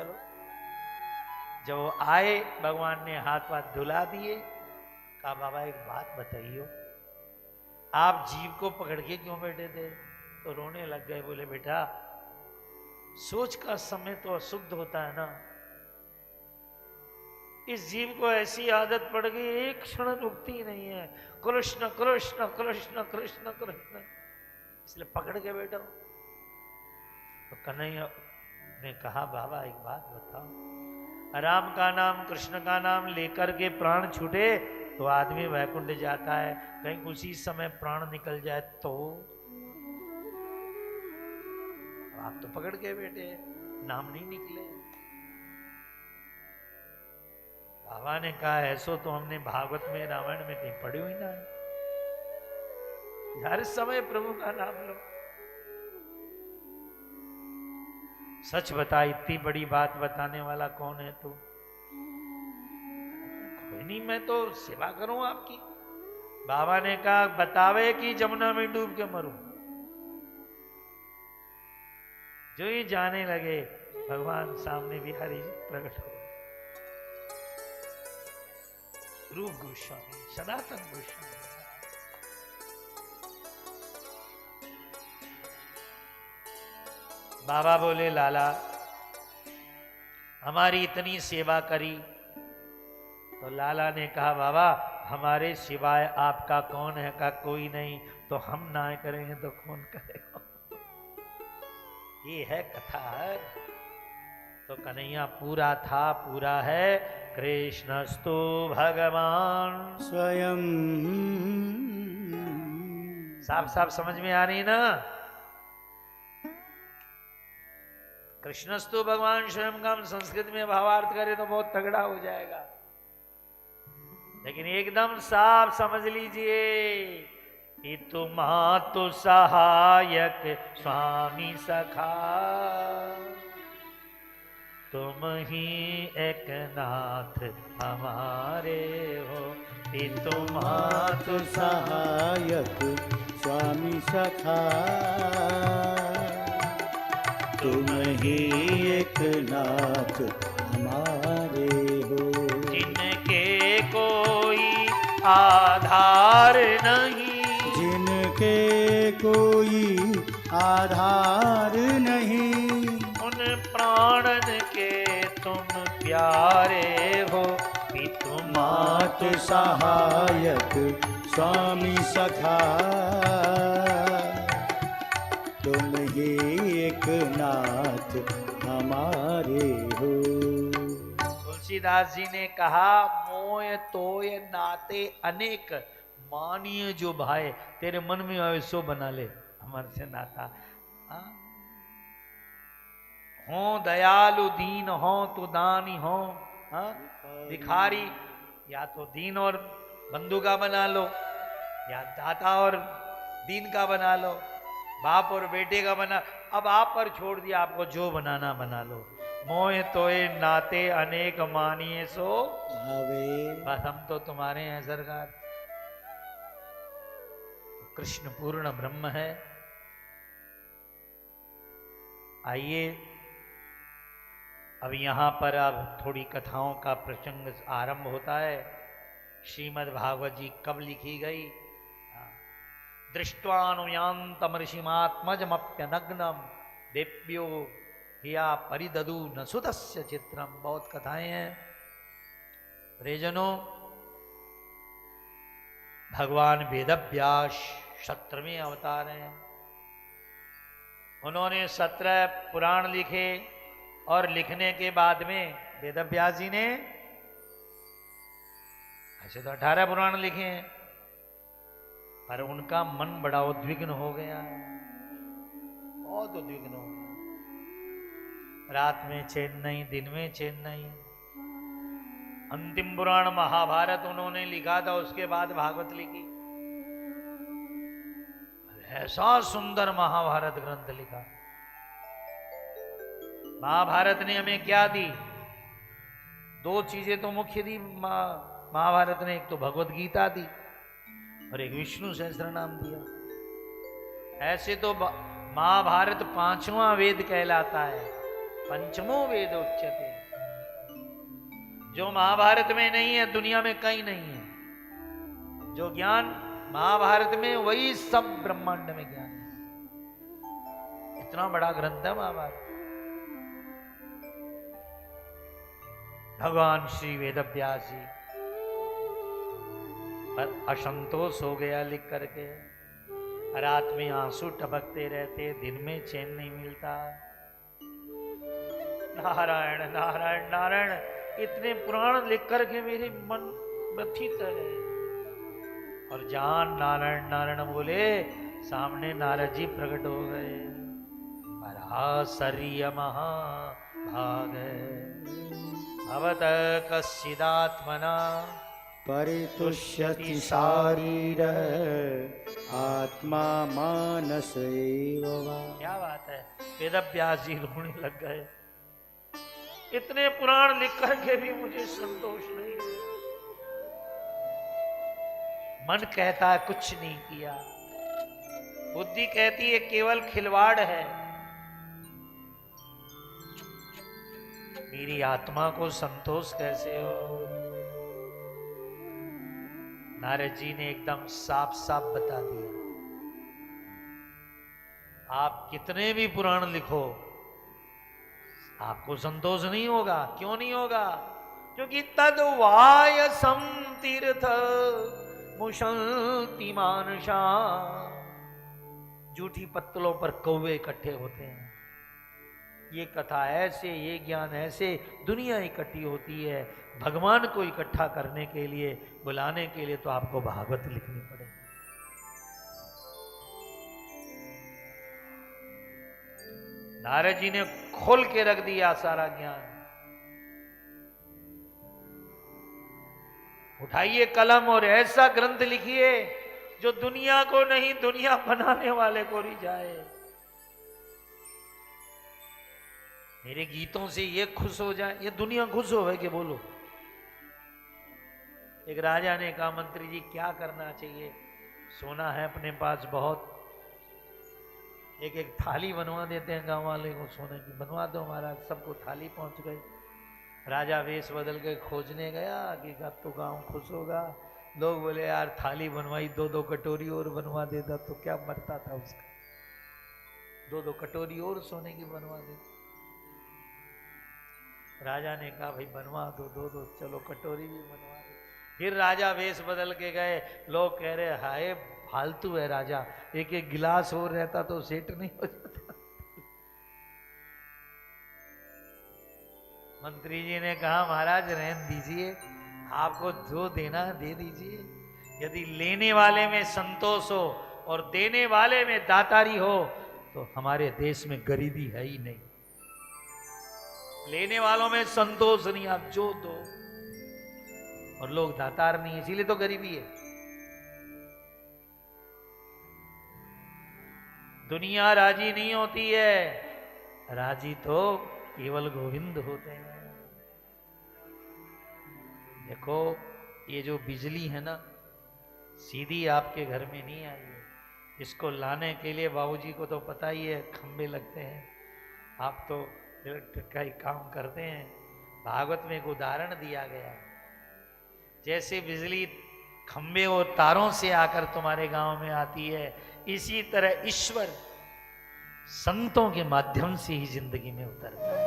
चलो। जब वो आए भगवान ने हाथ वाथ धुला दिए, कहा बाबा एक बात बताइयो, आप जीव को पकड़ के क्यों बैठे थे? तो रोने लग गए, बोले बेटा सोच का समय तो अशुद्ध होता है ना, इस जीव को ऐसी आदत पड़ गई एक क्षण रुकती ही नहीं है, कृष्ण कृष्ण कृष्ण कृष्ण कृष्ण, इसलिए पकड़ के बैठा। तो कन्हैया ने कहा बाबा एक बात बताओ, राम का नाम कृष्ण का नाम लेकर के प्राण छूटे तो आदमी वैकुंठ जाता है, कहीं उसी समय प्राण निकल जाए तो? आप तो पकड़ के बैठे, नाम नहीं निकले। बाबा ने कहा ऐसो तो हमने भागवत में रामायण में कहीं पढ़ी हुई ना है, हर समय प्रभु का नाम लो। सच बता, इतनी बड़ी बात बताने वाला कौन है तू? कोई नहीं, मैं तो सेवा करूं आपकी। बाबा ने कहा बतावे कि जमुना में डूब के मरूं। जो ही जाने लगे भगवान सामने बिहारी जी प्रकट हो, रूप गोस्वामी सनातन गोस्वामी। बाबा बोले लाला हमारी इतनी सेवा करी, तो लाला ने कहा बाबा हमारे सिवाय आपका कौन है? का कोई नहीं, तो हम ना करेंगे तो कौन करेगा? ये है कथा। तो कन्हैया पूरा था, पूरा है, कृष्णस्तु भगवान स्वयं। साफ साफ समझ में आ रही ना? कृष्णस्तु भगवान स्वयं का हम संस्कृत में भावार्थ करें तो बहुत तगड़ा हो जाएगा, लेकिन एकदम साफ समझ लीजिए कि तुम्हातु सहायक स्वामी सखा, तुम ही एक नाथ हमारे हो, कि तुम्हातु सहायक स्वामी सखा, तुम ही एक नाथ हमारे हो। जिनके कोई आधार नहीं, जिनके कोई आधार नहीं, उन प्राणन के तुम प्यारे हो, कि तुम मात सहायक स्वामी सखा, तुम ही एक नाथ हमारे हो। तुलसीदास जी ने कहा मोय तोय नाते अनेक, मानिए जो भाई तेरे मन में आए सो बना ले हमारे से नाता। हो दयालु दीन हो तो दानी हो, भिखारी या तो दीन और बंधु का बना लो, या दाता और दीन का बना लो, बाप और बेटे का बना, अब आप पर छोड़ दिया, आपको जो बनाना बना लो। मोह तोए नाते अनेक मानिए सो हवे, बस हम तो तुम्हारे हैं सरकार। कृष्ण पूर्ण ब्रह्म है। आइए अब यहां पर अब थोड़ी कथाओं का प्रसंग आरंभ होता है। श्रीमद् भागवत जी कब लिखी गई? दृष्ट्वानुयांतम ऋषिमात्मजमप्यनग्नम देव्यो हिया परिददु न सुतस्य चित्रम। बहुत कथाएं हैं परिजनों। भगवान वेदव्यास 17वें अवतार हैं। उन्होंने 17 पुराण लिखे और लिखने के बाद में वेदव्यास जी ने ऐसे तो 18 पुराण लिखे हैं, पर उनका मन बड़ा उद्विग्न हो गया है, बहुत उद्विग्न हो गया। रात में चैन नहीं, दिन में चैन नहीं। अंतिम पुराण महाभारत उन्होंने लिखा था, उसके बाद भागवत लिखी। ऐसा सुंदर महाभारत ग्रंथ लिखा। महाभारत ने हमें क्या दी? 2 चीजें तो मुख्य दी महाभारत ने, एक तो भगवत गीता दी और एक विष्णु सहस्त्र नाम दिया। ऐसे तो महाभारत 5वां वेद कहलाता है, पंचमो वेद उच्यते। जो महाभारत में नहीं है दुनिया में कहीं नहीं है। जो ज्ञान महाभारत में वही सब ब्रह्मांड में ज्ञान है। इतना बड़ा ग्रंथ है महाभारत। भगवान श्री वेदव्यास जी पर असंतोष हो गया लिख करके। रात में आंसू टपकते रहते, दिन में चैन नहीं मिलता। नारायण नारायण नारायण, इतने पुराण लिख करके मेरे मन व्यथित है। और जान नारायण नारायण बोले, सामने नारद जी प्रकट हो गए। पराशर्य महाभाग भवत कश्चिदात्मना परितुष्यति शारीर आत्मा मानस एव वा। क्या बात है। वेदव्यास जी रोने लग गए। इतने पुराण लिख करके भी मुझे संतोष नहीं है। मन कहता है कुछ नहीं किया, बुद्धि कहती है केवल खिलवाड़ है। मेरी आत्मा को संतोष कैसे हो। नारद जी ने एकदम साफ साफ बता दिया, आप कितने भी पुराण लिखो आपको संतोष नहीं होगा। क्यों नहीं होगा? क्योंकि तद वायसम तीर्थ मुशंति मानुषा। जूठी पत्तलों पर कौवे इकट्ठे होते हैं। ये कथा ऐसे, ये ज्ञान ऐसे, दुनिया इकट्ठी होती है। भगवान को इकट्ठा करने के लिए, बुलाने के लिए तो आपको भागवत लिखनी पड़ेगी। नारद जी ने खोल के रख दिया सारा ज्ञान। उठाइए कलम और ऐसा ग्रंथ लिखिए जो दुनिया को नहीं, दुनिया बनाने वाले को रिझाए। मेरे गीतों से ये खुश हो जाए, ये दुनिया खुश हो कि बोलो। एक राजा ने कहा, मंत्री जी क्या करना चाहिए? सोना है अपने पास बहुत, एक एक थाली बनवा देते हैं गांव वाले को सोने की। बनवा दो महाराज। सबको थाली पहुंच गई। राजा वेश बदल के खोजने गया कि अब तो गांव खुश होगा। लोग बोले यार थाली बनवाई, दो दो कटोरी और बनवा देता तो क्या मरता था उसका। दो दो कटोरी और सोने की बनवा देता। राजा ने कहा भाई बनवा दो, दो दो चलो कटोरी भी बनवा दो। फिर राजा वेश बदल के गए। लोग कह रहे हाय फालतू है राजा, एक एक गिलास और रहता तो सेट नहीं हो जाता। मंत्री जी ने कहा महाराज रहने दीजिए, आपको जो देना दे दीजिए। यदि लेने वाले में संतोष हो और देने वाले में दातारी हो तो हमारे देश में गरीबी है ही नहीं। लेने वालों में संतोष नहीं, आप जो दो, और लोग दातार नहीं, इसीलिए तो गरीबी है। दुनिया राजी नहीं होती है, राजी तो केवल गोविंद होते हैं। देखो ये जो बिजली है ना, सीधी आपके घर में नहीं आई है। इसको लाने के लिए बाबूजी को तो पता ही है खंबे लगते हैं। आप तो इलेक्ट्रिक का ही काम करते हैं। भागवत में एक उदाहरण दिया गया है, जैसे बिजली खंबे और तारों से आकर तुम्हारे गांव में आती है, इसी तरह ईश्वर संतों के माध्यम से ही जिंदगी में उतरता है।